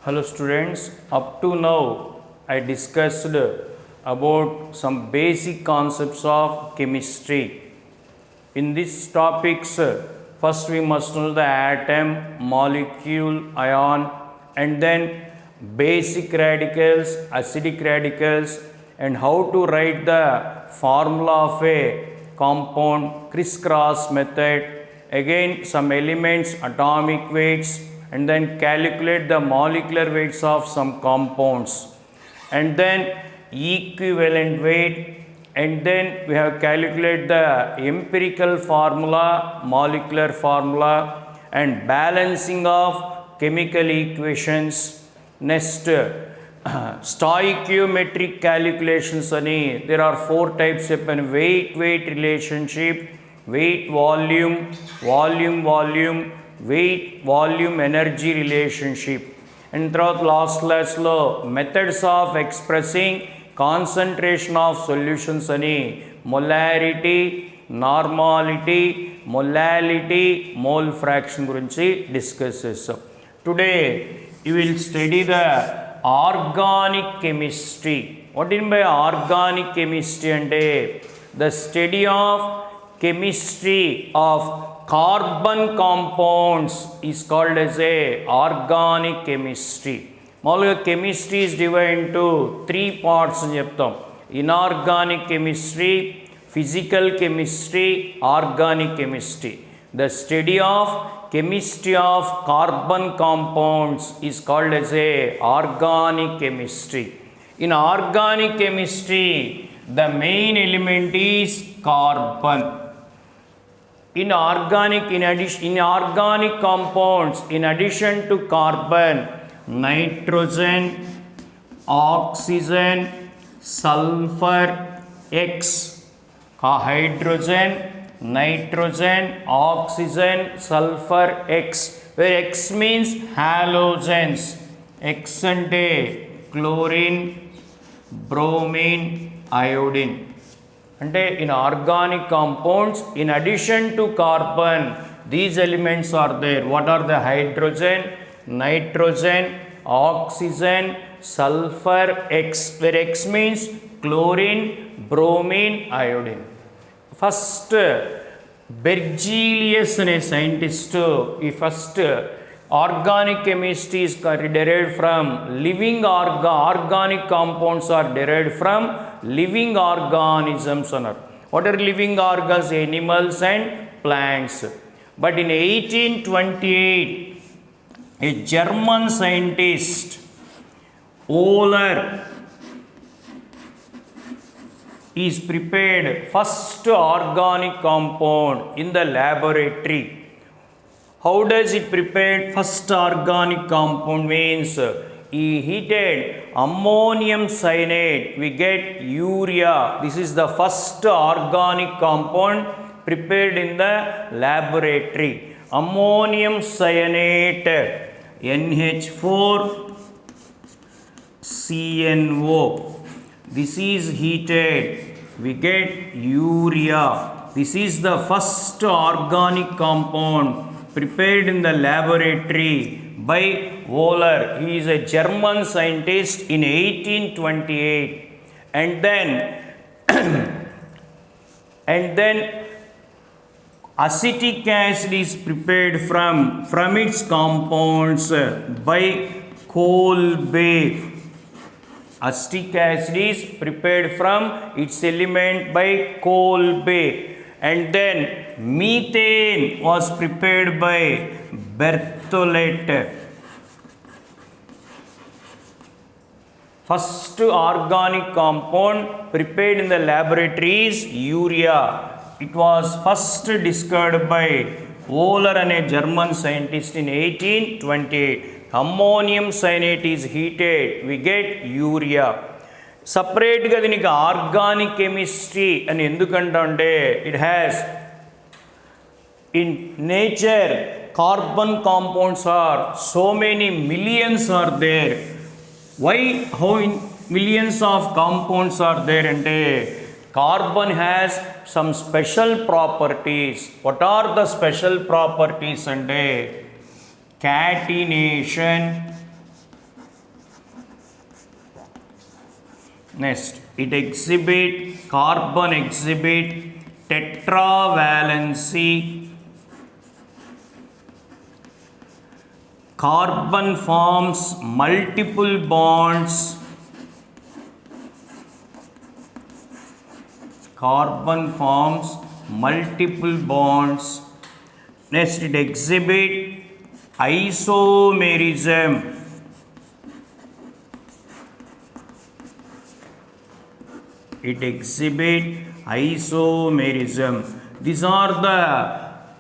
Hello students, up to now I discussed about some basic concepts of chemistry. In these topics, first we must know the atom, molecule, ion, and then basic radicals, acidic radicals, and how to write the formula of a compound, crisscross method, again some elements, atomic weights, and then calculate the molecular weights of some compounds, and then equivalent weight, and then we have calculate the empirical formula, molecular formula, and balancing of chemical equations. Next, stoichiometric calculations ani there are four types of weight relationship, weight volume, volume, weight volume energy relationship. And throughout last class lo methods of expressing concentration of solutions ani molarity, normality, molality, mole fraction gurinchi discuss chesam. Today you will study the organic chemistry. What do you mean by organic chemistry? Ante the study of chemistry of carbon compounds is called as a organic chemistry. Maluga chemistry is divided into three parts ani cheptam. Inorganic chemistry, physical chemistry, organic chemistry. The study of chemistry of carbon compounds is called as a organic chemistry. In organic chemistry, the main element is carbon. In organic compounds, in addition to carbon, nitrogen, oxygen, sulfur, X, hydrogen, nitrogen, oxygen, sulfur, X, where X means halogens. X ante chlorine, bromine, iodine. Ante in organic compounds, in addition to carbon, these elements are there. What are the hydrogen, nitrogen, oxygen, sulfur, X, where X means chlorine, bromine, iodine. First, Berzelius a scientist, he first organic chemistry is derived from living organic compounds are derived from living organisms. What are living organs? Animals and plants. But in 1828, a German scientist, Euler, is prepared first organic compound in the laboratory. How does it prepare first organic compound? Means he heated ammonium cyanide, we get urea. This is the first organic compound prepared in the laboratory. Ammonium cyanide, NH4CNO. This is heated, we get urea. This is the first organic compound prepared in the laboratory by Euler. He is a German scientist in 1828. And then acetic acid is prepared from its compounds by Kolbe. Acetic acid is prepared from its element by Kolbe. And then methane was prepared by Berthollet. First organic compound prepared in the laboratory is urea. It was first discovered by Euler and a German scientist in 1828. Ammonium cyanide is heated, we get urea. Separate ga diniki organic chemistry and endukante it has in nature carbon compounds are so many millions are there. Why? How in millions of compounds are there? Ante carbon has some special properties. What are the special properties? Ante catenation, Next, it exhibit, carbon exhibit tetravalency. Carbon forms multiple bonds. Carbon forms multiple bonds. Next, it exhibit isomerism. It exhibit isomerism. These are the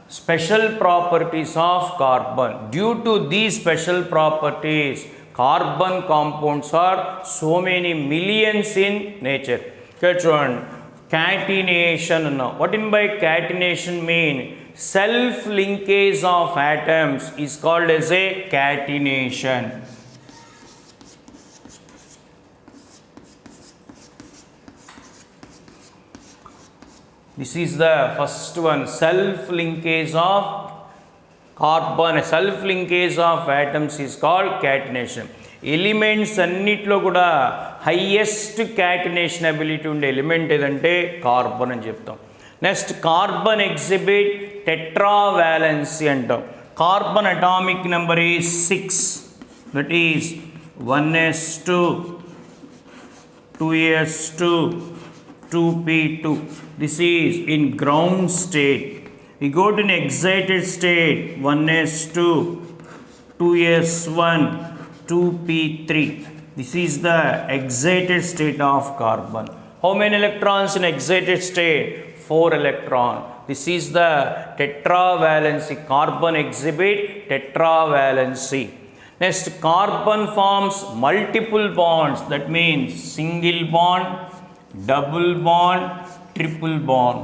special properties of carbon. Due to these special properties, carbon compounds are so many millions in nature. Catch one. Catenation. What in by catenation mean? Self-linkage of atoms is called as a catenation. This is the first one, self-linkage of carbon, self-linkage of atoms is called catenation. Elements అన్నిట్లో కూడా highest catenation ability ఉండే element ఏదంటే carbon అని చెప్తాం. Next carbon exhibit టెట్రావాలెన్సీ అంటాం. Carbon atomic number is 6, that is 1s2, 2s2, 2p2. This is in ground state. We go to an excited state, 1s2, 2s1, 2p3. This is the excited state of carbon. How many electrons in excited state? 4 electrons. This is the tetravalency. Carbon exhibit tetravalency. Next, carbon forms multiple bonds. That means single bond, double bond, triple bond.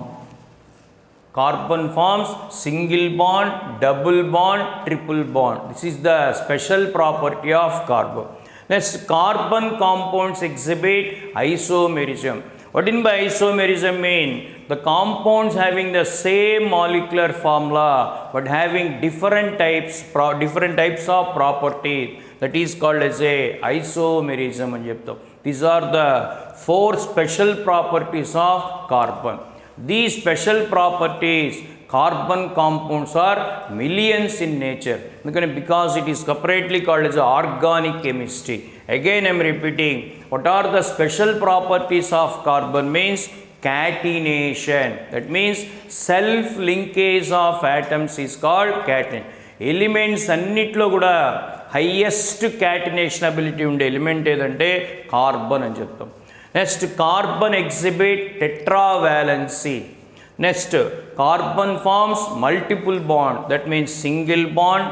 Carbon forms single bond, double bond, triple bond. This is the special property of carbon. Next, carbon compounds exhibit isomerism. What in by isomerism mean? The compounds having the same molecular formula but having different types of properties. That is called as a isomerism అని చెప్తాం. These are the 4 special properties of carbon. These special properties, carbon compounds are millions in nature because it is separately called as organic chemistry. Again I am repeating, what are the special properties of carbon means catenation. That means self linkage of atoms is called catenation. Elements అన్నిట్లో కూడా highest catenation ability ఉండే element ఏదంటే carbon అని చెప్తాం. Next carbon exhibit tetravalency. Next carbon forms multiple bond. That means single bond,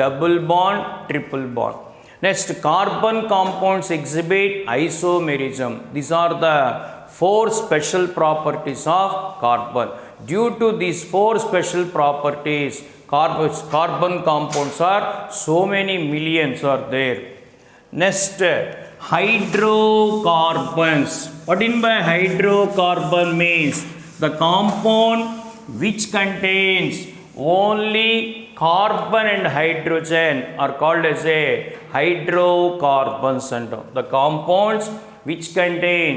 double bond, triple bond. Next, carbon compounds exhibit isomerism. These are the 4 special properties of carbon. Due to these 4 special properties, carbon compounds are so many millions are there. Next, hydrocarbons. What in by hydrocarbon means? The compound which contains only carbon and hydrogen are called as a hydrocarbons. The compounds which contain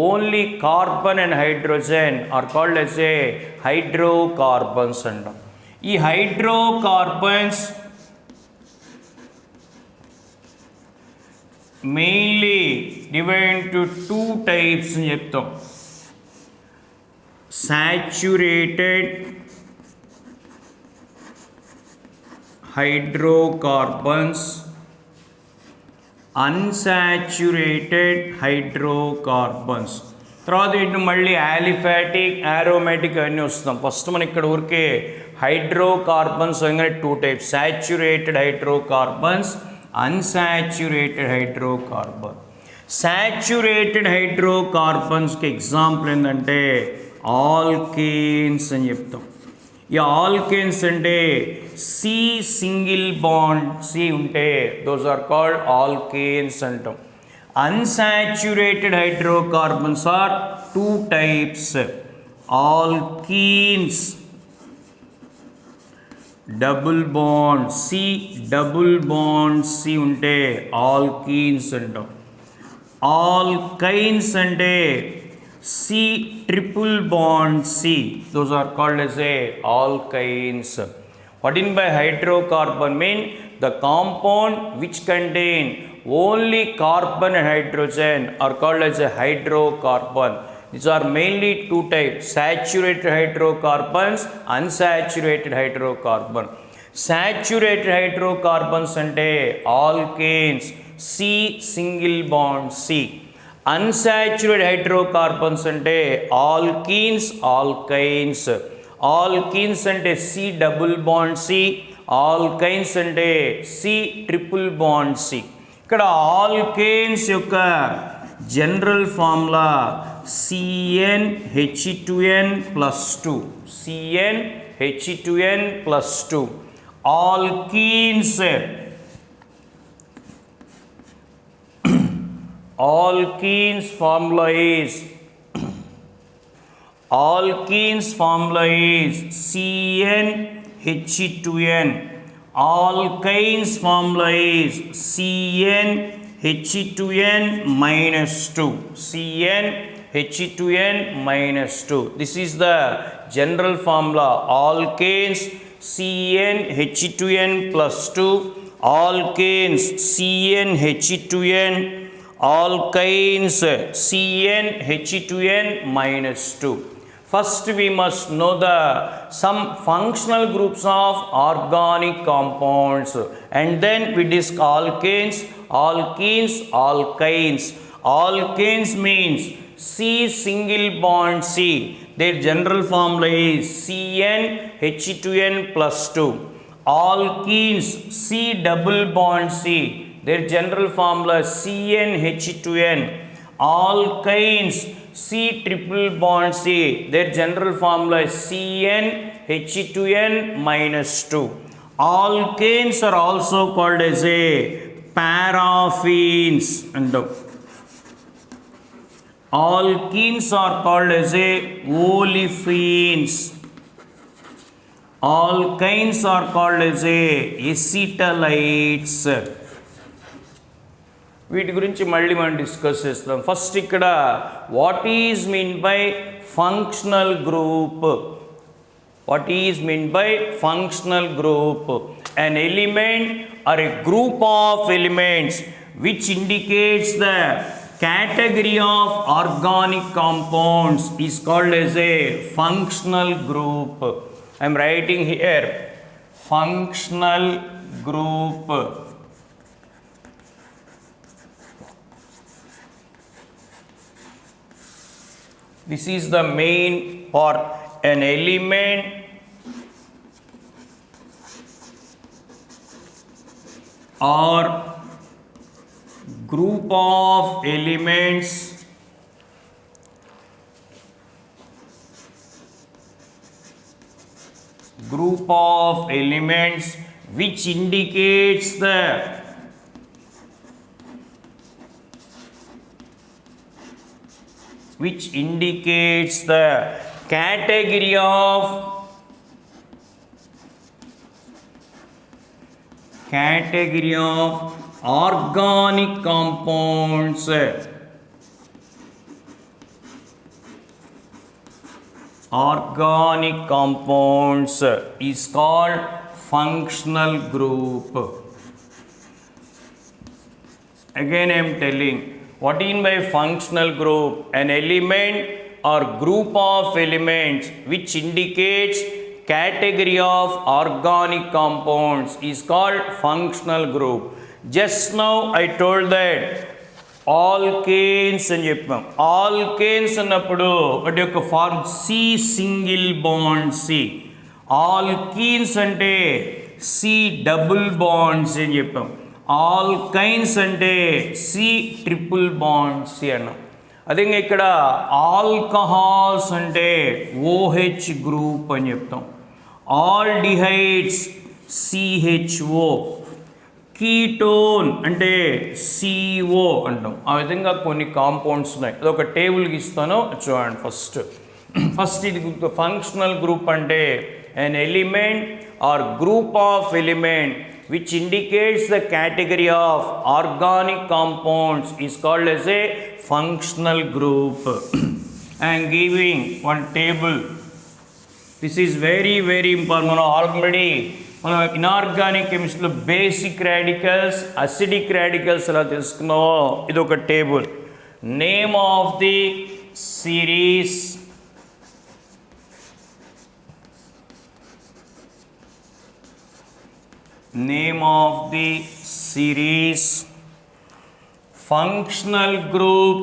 only carbon and hydrogen are called as a hydrocarbons. ఈ hydrocarbons mainly divided into 2 types అని చెప్తాం. Saturated hydrocarbons, unsaturated hydrocarbons. తర్వాత ఇటు మళ్ళీ aliphatic, aromatic అన్నీ వస్తాం. First మనం ఇక్కడ ఊరికే హైడ్రోకార్బన్స్ అనగానే 2 types, saturated hydrocarbons, unsaturated hydrocarbon. Saturated హైడ్రోకార్బన్స్కి ఎగ్జాంపుల్ ఏంటంటే ఆల్కేన్స్ అని చెప్తాం. ఈ ఆల్కేన్స్ అంటే సి సింగిల్ బాండ్ సి ఉంటే దోస్ ఆర్ కాల్డ్ ఆల్కేన్స్ అంటాం. Unsaturated hydrocarbons are 2 types, alkenes, double bond C, double bond C ఉంటే ఆల్కీన్స్ అంటాం. ఆల్కైన్స్ అంటే C triple bond C. Those are called as a alkynes. What in by hydrocarbon mean? The compound which contain only carbon and hydrogen are called as a hydrocarbon. These are mainly two types: saturated hydrocarbons, unsaturated hydrocarbon. Saturated hydrocarbons ante alkanes C single bond C. Unsaturated hydrocarbons ante alkenes alkynes. Alkenes ante C double bond C, alkynes ante C triple bond C. ఇక్కడ alkanes యొక్క general formula CnH2n plus 2. CnH2n plus 2. Alkenes formula is CnH2n. Alkynes formula is CnH2n minus 2. CnH2n minus 2. This is the general formula. Alkanes CnH2n plus 2. Alkanes CnH2n. Alkynes CnH2n minus 2. First we must know the some functional groups of organic compounds, and then we discuss alkanes, alkenes, alkynes. Alkanes means C single bond C. Their general formula is CnH2n plus 2. Alkenes C double bond C. Their general formula is CnH2n. Alkynes C triple bond C. Their general formula is CnH2n minus 2. Alkanes are also called as a paraffins. And alkenes are called as a olefins. Alkynes are called as a acetylites. వీటి గురించి మళ్ళీ మనం discuss చేస్తాం. First ఇక్కడ what is mean by functional group. What is mean by functional group? an element or a group of elements which indicates the category of organic compounds is called as a functional group. I am writing here functional group. This is the main part. An element or group of elements which indicates the category of organic compounds. Organic compounds is called functional group. Again I am telling, what in by functional group? An element or group of elements which indicates category of organic compounds is called functional group. Just now I told that alkanes అని చెప్పాం. Alkanes అన్నప్పుడు వాటి యొక్క form C single bond C. Alkenes అంటే C double bonds అని చెప్పాం. Alkynes అంటే C triple bond C అన్నాం. అదే ఇక్కడ ఆల్కహాల్స్ అంటే OH గ్రూప్ అని చెప్తాం. Aldehydes CHO. కీటోన్ అంటే CO అంటాం. ఆ విధంగా కొన్ని కాంపౌండ్స్ ఉన్నాయి. అదొక టేబుల్కి ఇస్తాను చూడండి. ఫస్ట్ ఇది ఫంక్షనల్ గ్రూప్ అంటే an element or group of element which indicates the category of organic compounds is called as a functional group. I am giving one table. This is very important. Already inorganic chemistry basic radicals, acidic radicals ala telusukunnam. Idoka table. Name of the series, functional group,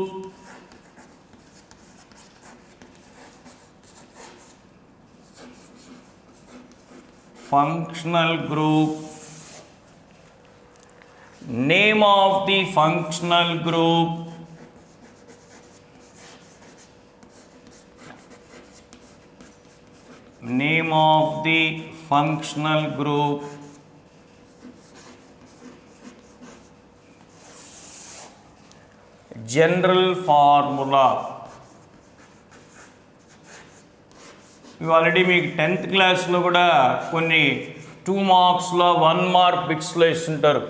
name of the functional group, general formula. ఇవి already మీకు 10th క్లాస్లో కూడా కొన్ని 2 మార్క్స్లో 1 mark బిట్స్లో ఇస్తుంటారు.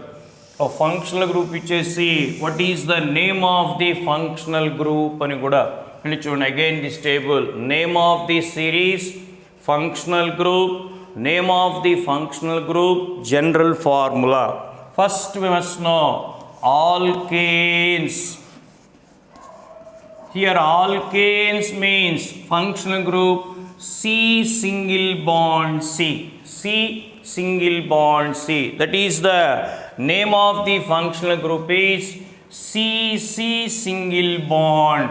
ఒక functional group ఇచ్చేసి what is the name of the functional group అని కూడా అంటే చూడండి. Again this table, name of the series, functional group, name of the functional group, general formula. First we must know alkanes. Here alkanes means functional group C single bond C. That is the name of the functional group is C single bond.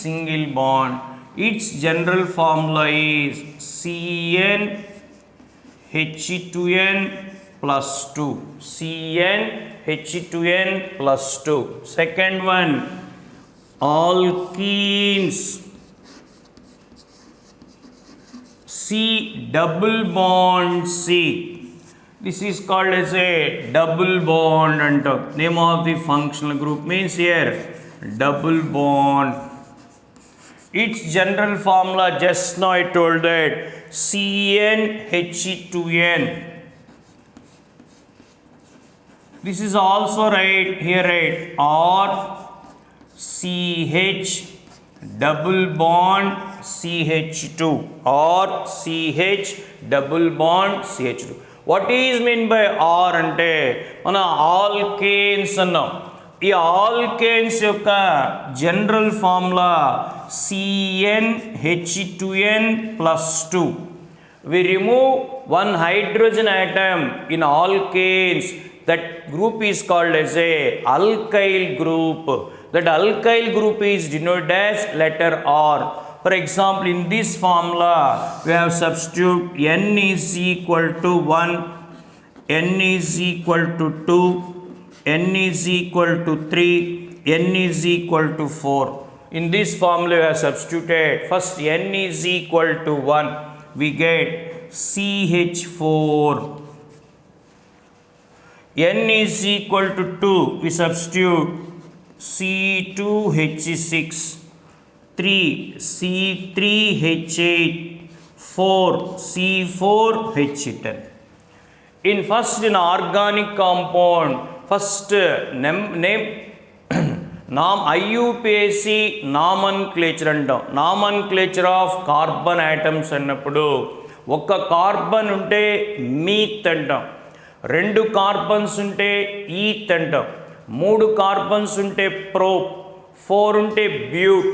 Single bond. Its general formula is CnH2n plus 2. CnH2n plus 2. Second one, alkenes. C double bond C. This is called as a double bond and name of the functional group means here double bond. Its general formula just now I told that CnH2n. This is also right here, right? Or CH double bond CH2 or CH double bond CH2. What is mean by R ante mana alkanes annam. ఈ alkanes యొక్క general formula CnH2n plus 2. We remove one hydrogen atom in alkanes. That group is called as a alkyl group. That alkyl group is denoted as letter R. For example, in this formula, we have substitute N is equal to 1, N is equal to 2, N is equal to 3, N is equal to 4. In this formula, we have substituted first N is equal to 1, we get CH4. N is equal to 2, we substitute C2H6, 3 C3H8, 4 C4H10. In first in organic compound, first name IUPAC nomenclature అంటాం. nomenclature of carbon atoms అన్నప్పుడు ఒక carbon ఉంటే meat అంటాం, 2 carbons ఉంటే eth అంటాం, 3 carbons ఉంటే prop, 4 ఉంటే బ్యూట్,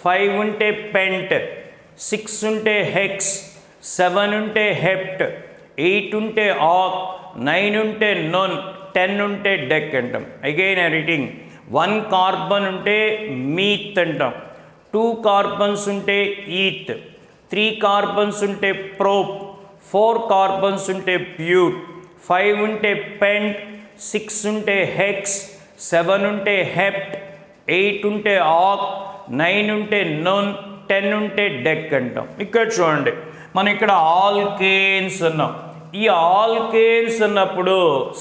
5 ఉంటే పెంట్, 6 ఉంటే హెక్స్, 7 ఉంటే హెప్ట్, 8 ఉంటే ఆక్, 9 ఉంటే నొన్, 10 ఉంటే డెక్ అంటాం. Again I reading. 1 కార్బన్ ఉంటే మీత్ అంటాం, 2 కార్బన్స్ ఉంటే ఈత్, 3 కార్బన్స్ ఉంటే ప్రోప్, 4 కార్బన్స్ ఉంటే బ్యూట్, 5 ఉంటే పెంట్, 6 ఉంటే హెక్స్, 7 ఉంటే హెప్ట్, 8 ఉంటే ఆక్, 9 ఉంటే నొన్, 10 ఉంటే డెక్ అంటాం. ఇక్కడ చూడండి, మనం ఇక్కడ ఆల్కేన్స్ అన్నాం. ఈ ఆల్కేన్స్ అన్నప్పుడు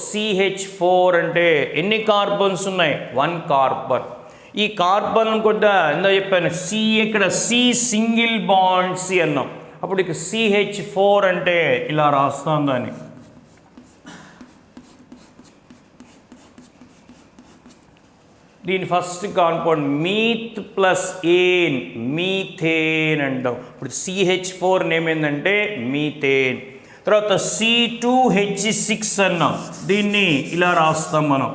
CH4 అంటే ఎన్ని కార్బన్స్ ఉన్నాయి? 1 కార్బన్. ఈ కార్బన్ కూడా ఎంత చెప్పాను, సి ఇక్కడ C సింగిల్ బాండ్ C అన్నాం. అప్పుడు ఇక CH4 అంటే ఇలా రాస్తాం దాన్ని. దీని ఫస్ట్ కాంపౌండ్ మీత్ ప్లస్ ఏన్, మీథేన్ అంటాం. ఇప్పుడు CH4 నేమ్ ఏంటంటే మీథేన్. తర్వాత C2H6 అన్నాం, దీన్ని ఇలా రాస్తాం మనం.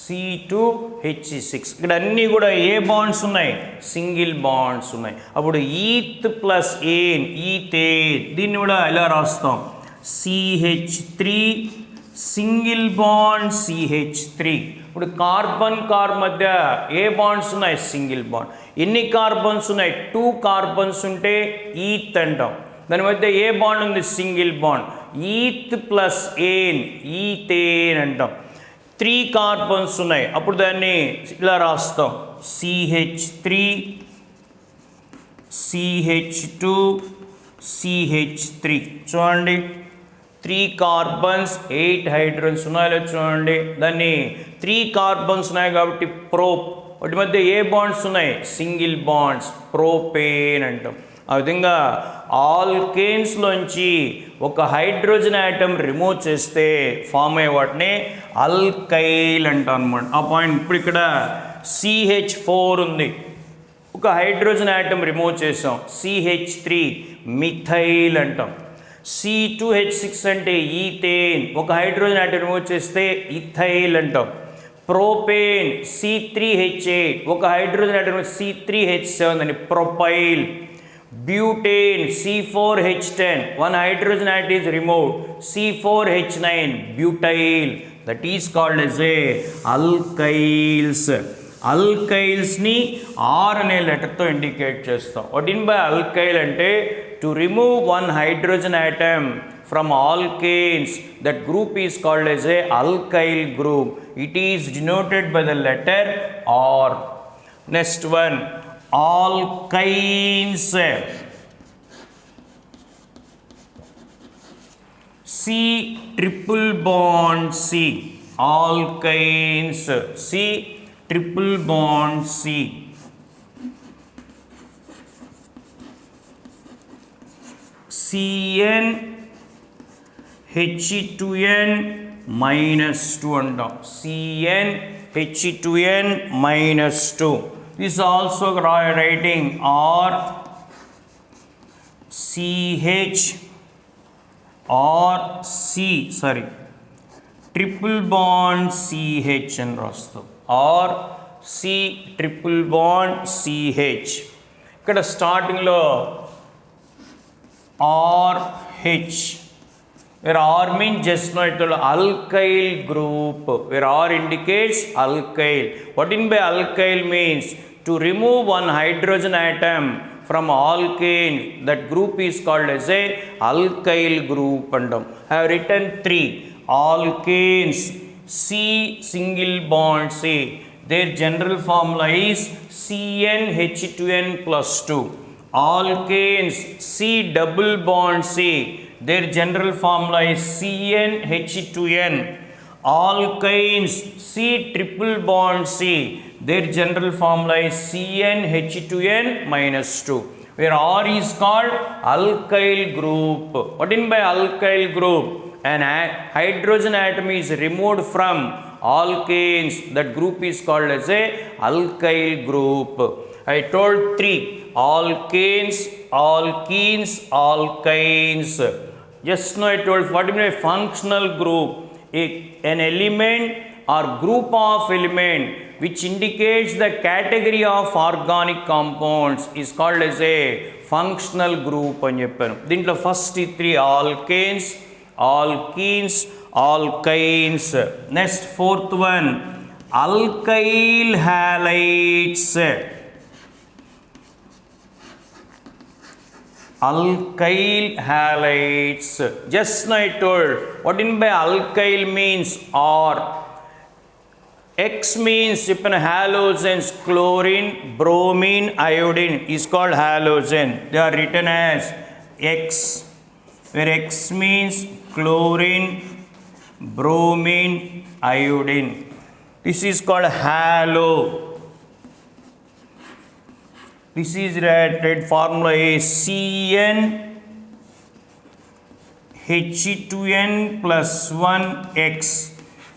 C2H6. ఇక్కడ అన్నీ కూడా ఏ బాండ్స్ ఉన్నాయి? సింగిల్ బాండ్స్ ఉన్నాయి. అప్పుడు ఈత్ ప్లస్ ఏన్, ఈథేన్, దీన్ని కూడా ఇలా రాస్తాం. CH3 single bond CH3. ఇప్పుడు కార్బన్ మధ్య ఏ బాండ్స్ ఉన్నాయి? Single bond. ఎన్ని కార్బన్స్ ఉన్నాయి? 2 కార్బన్స్ ఉంటే ఈత్ అంటాం. దాని మధ్య ఏ బాండ్ ఉంది? Single bond. ఈత్ ప్లస్ ఏన్, ఈథేన్ అంటాం. 3 కార్బన్స్ ఉన్నాయి, అప్పుడు దాన్ని ఇలా రాస్తాం. CH3 CH2 CH3. చూడండి, 3 కార్బన్స్ 8 హైడ్రోజన్స్ ఉన్నాయో చూడండి. దాన్ని 3 కార్బన్స్ ఉన్నాయి కాబట్టి ప్రోప్. వాటి మధ్య ఏ బాండ్స్ ఉన్నాయి? సింగిల్ బాండ్స్, ప్రోపేన్ అంటాం. ఆ విధంగా ఆల్కేన్స్లోంచి ఒక హైడ్రోజన్ ఆటమ్ రిమూవ్ చేస్తే ఫామ్ అయ్యే వాటిని అల్కైల్ అంటాం అనమాట. ఆ పాయింట్ ఇప్పుడు ఇక్కడ CH4 ఉంది, ఒక హైడ్రోజన్ ఆటమ్ రిమూవ్ చేసాం, CH3 మిథైల్ అంటాం. C2H6 అంటే ఈథేన్, ఒక హైడ్రోజన్ ఆటమ్ రిమూవ్ చేస్తే ఇథైల్ అంటాం. ప్రోపేన్ C3H8, ఒక హైడ్రోజన్ ఆటమ్ C3H7 అని propyl. Butane C4H10, one hydrogen atom is removed, C4H9, butyl. That is called as a alkyls. Alkyls ni R అనే లెటర్తో indicate చేస్తాం. What in by alkyl అంటే to remove one hydrogen atom from alkanes, that group is called as a alkyl group. It is denoted by the letter R. Next one, alkynes. C triple bond C, alkynes. C triple bond C. Cn H2n minus 2 అంటాం. Cn H2n minus 2. This also writing R CH or triple bond CH అని రాస్తాం. or C triple bond CH. ఇక్కడ స్టార్టింగ్లో RH, where R means just now it will alkyl group, where R indicates alkyl. What in by alkyl means to remove one hydrogen atom from alkane, that group is called as a alkyl group. And I have written 3 alkanes. C single bond C, their general formula is CnH2n plus 2. Alkanes C double bond C, their general formula is CnH2n. Alkynes C triple bond C, their general formula is CnH2n minus 2, where R is called alkyl group. What in by alkyl group? An hydrogen atom is removed from alkanes, that group is called as a alkyl group. I told 3 alkanes, alkenes, alkynes. Just now I told what is a functional group, an element or group of element which indicates the category of organic compounds is called as a functional group అని చెప్పాను. దీంట్లో first 3 alkanes, alkenes, alkynes. Next fourth one, alkyl halides. Alkyl halides. Just now I told what in by alkyl means R. X means halogens, chlorine, bromine, iodine is called halogen. They are written as X, where X means chlorine, bromine, iodine. This is called halo. This is red formula is CN H2N plus 1X.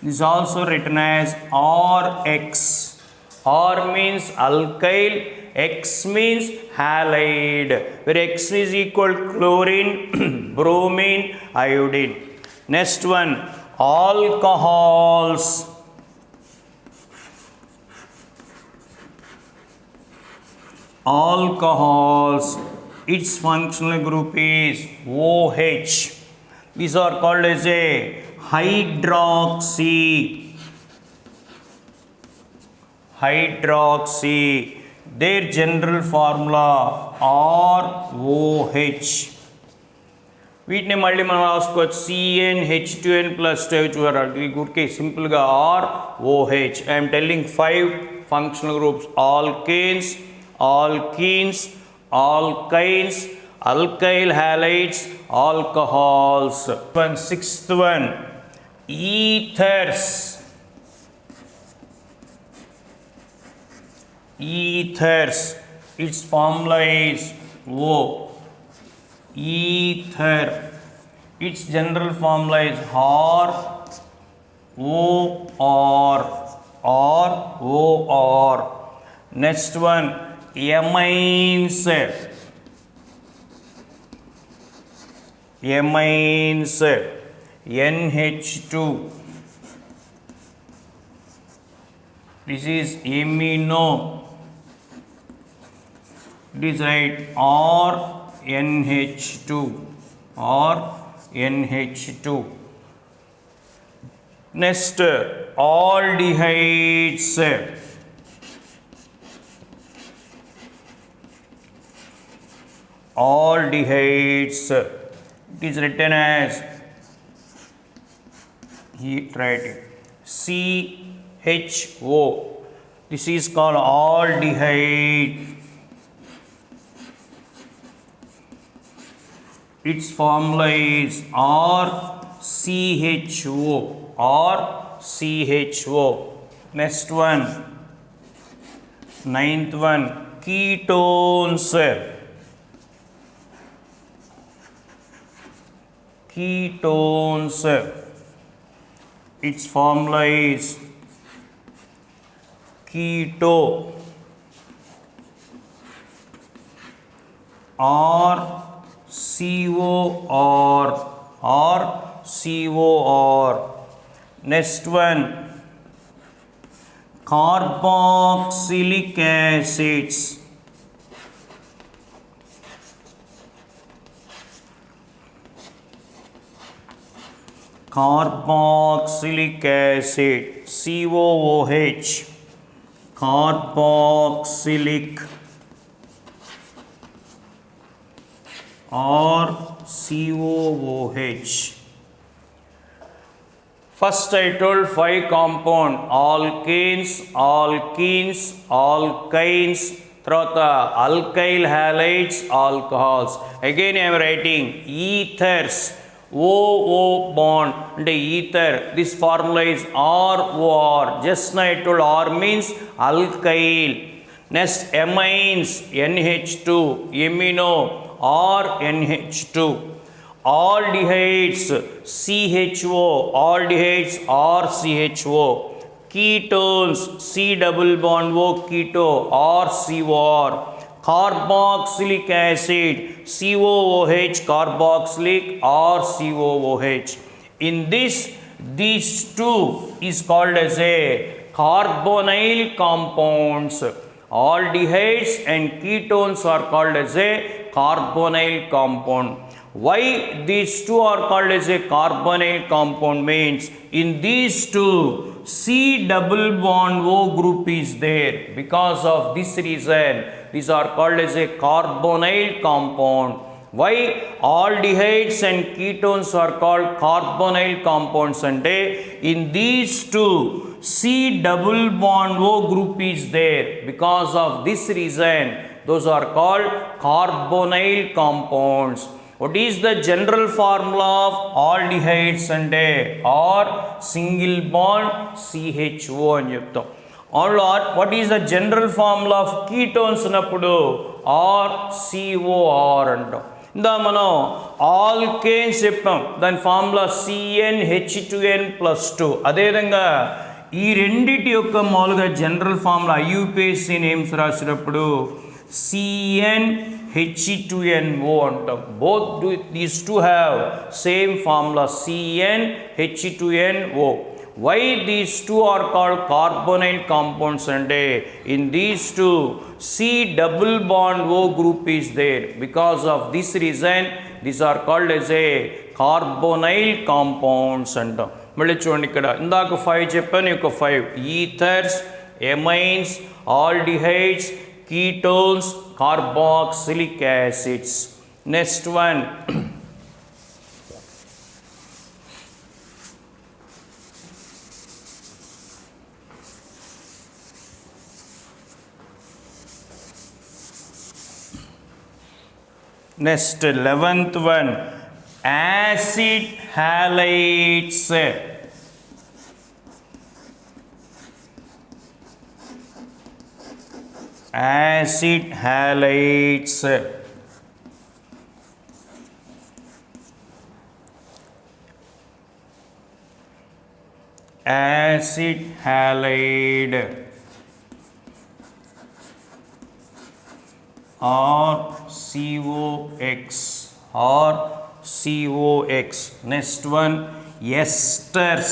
This is also written as RX. R means alkyl, X means halide, where X is equal chlorine, bromine, iodine. Next one, alcohols. Alcohols, its functional group is OH. These are called as a hydroxy. Their general formula ROH. వీటిని మళ్ళీ మనం రాసుకోవచ్చు CnH2n plus 2 సింపుల్గా ROH. I'm telling 5 functional groups: alkanes, alkenes, alkynes, alkyl halides, alcohols. Sixth one, ethers. Ethers, its formula is O. Ether, its general formula is ROR. Next one, amines. NH2. This is amino. It is right, or NH2. Next, aldehydes. Aldehydes, it is written as CHO. This is called aldehyde. Its formula is RCHO. Next one, ninth one, ketones. Its formula is keto. COR. Next one, carboxylic acids. Carboxylic acid, COOH. Carboxylic or COOH. First I told 5 compound: alkanes, alkenes, alkynes, తర్వాత alkyl halides, alcohols. Again I am writing ethers, OO bond అంటే ether. This formula is ROR. Just now I told R means alkyl. Next, amines, NH2, amino, RNH2. Aldehydes, CHO, aldehydes, RCHO. Ketones, C double bond O, keto, RCOR. Carboxylic acid, COOH, carboxylic, RCOOH. In this, these two is called as a carbonyl compounds. Aldehydes and ketones are called as a carbonyl compound. Why these two are called as a carbonyl compound means in these two C double bond O group is there. Because of this reason these are called as a carbonyl compound. Why aldehydes and ketones are called carbonyl compounds ante in these two C double bond O group is there. Because of this reason those are called carbonyl compounds. What is the general formula of aldehydes అంటే R single bond CHO అని చెప్తాం. Or what is the general formula of ketones అన్నప్పుడు RCOR అంటాం. ఇందా మనం alkanes చెప్పాం, దాని formula CnH2n+2. అదేవిధంగా ఈ రెండిటి యొక్క మామూలుగా జనరల్ ఫార్ములా IUPAC నేమ్స్ రాసినప్పుడు CnH2nO అంటాం. Both these to have same formula CnH2nO. Why these two are called carbonyl compounds అంటే in these two C double bond O group is there. Because of this reason these are called as a carbonyl compounds అంటాం. మళ్ళీ చూడండి, ఇక్కడ ఇందాక 5 చెప్పాను, ఒక 5 ఈథర్స్, amines, aldehydes, ketones, carboxylic acids. Next one. Next 11th one, acid halides. Acid halides. Acid halide or COX or COX. Next one, esters.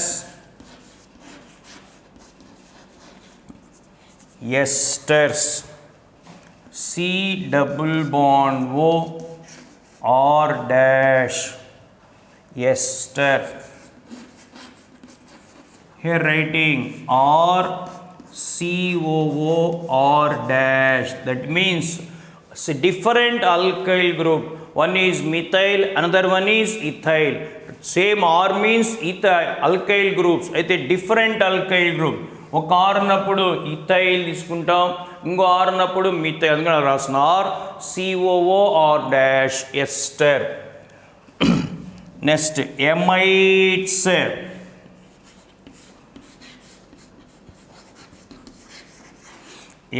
Esters, C double bond O R dash, ester. Here writing RCOO R dash. That means it's a different alkyl group. One is methyl, another one is ethyl. Same R means ethyl alkyl groups. అయితే different alkyl group. ఒక R ఉన్నప్పుడు ethyl తీసుకుంటాం, ఇంకో R ఉన్నప్పుడు methyl. అందుకని రాసిన R COO R dash ester. Next amides.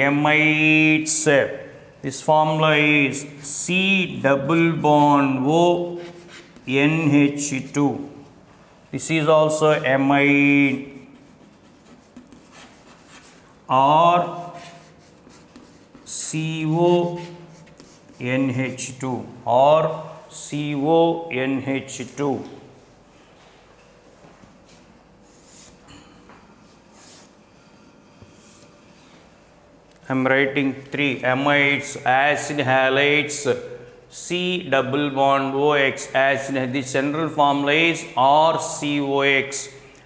Amides. This formula is C double bond O NH2. This is also amide or CONH2 or CONH2. I am writing 3 amides, acid halides, C double bond OX acid. The general formula is RCOX.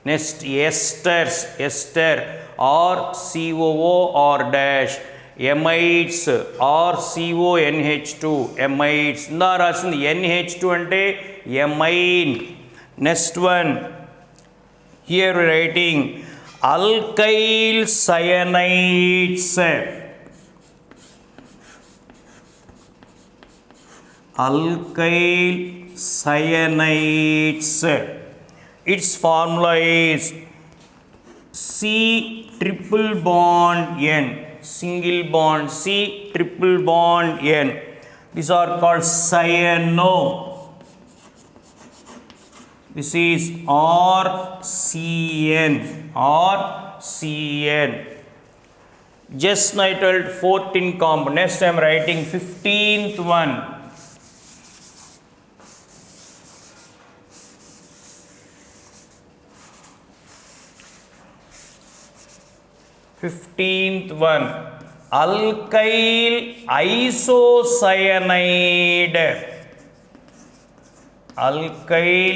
Next esters, ester RCOO R dash, amides RCONH2 amides. ఇందా రాసింది NH2 అంటే amine. Next one, here writing alkyl cyanides. Alkyl cyanides. Its formula is C triple bond N, single bond C triple bond N. These are called cyano. This is RCN. RCN. Just now I told 14 compound. Next I am writing 15th one. 15th one, alkyl isocyanide. Alkyl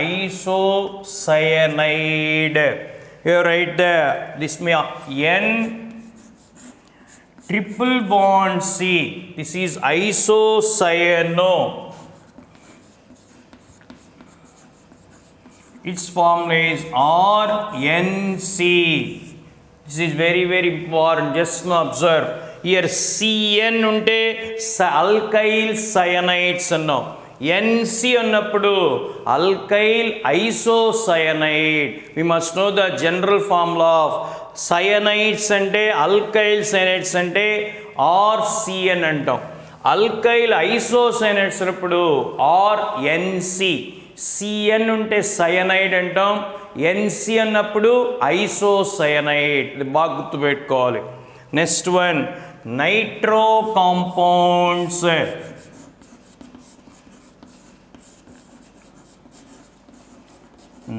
isocyanide. Here write this may N triple bond C. This is isocyano. Its formula is RNC. This is very important. Just now observe. Here CN unte alkyl cyanides annam. NC అన్నప్పుడు alkyl isocyanide. We must know the general formula of cyanides అంటే alkyl సయనైడ్స్ అంటే ఆర్సిఎన్ అంటాం. Alkyl ఐసోసయనైడ్స్ అన్నప్పుడు ఆర్ఎన్సి. CN ఉంటే cyanide అంటాం, ఎన్సి అన్నప్పుడు ఐసోసయనైడ్. ఇది బాగా గుర్తుపెట్టుకోవాలి. Next one nitro compounds.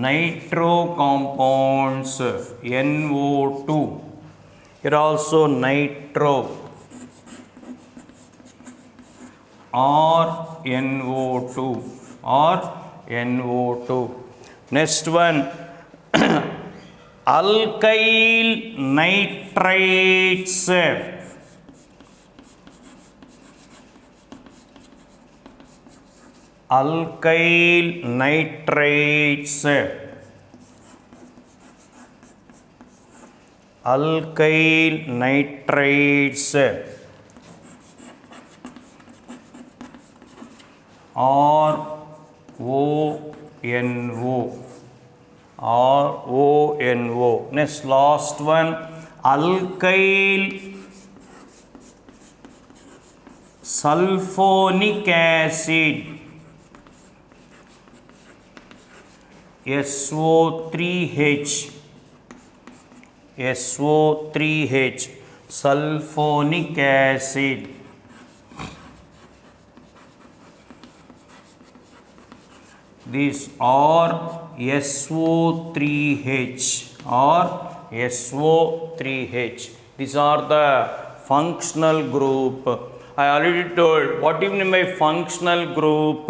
Nitro compounds NO2. Here also nitro or NO2 or NO2. Next one alkyl nitrates. Alkyl nitrates. Alkyl nitrates RONO. RONO. Next last one alkyl sulfonic acid. SO3H. SO3H sulfonic acid. These are SO3H or SO3H. These are the functional group. I already told what do you mean by functional group.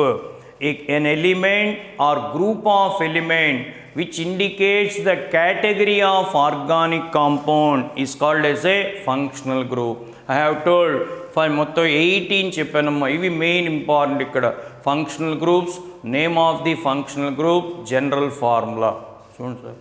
An element or group of element which indicates the category of organic compound is called as a functional group. I have told for మొత్తం 18 చెప్పానమ్మా. ఇవి main important ఇక్కడ. Functional groups, name of the functional group, general formula చూడండి sir.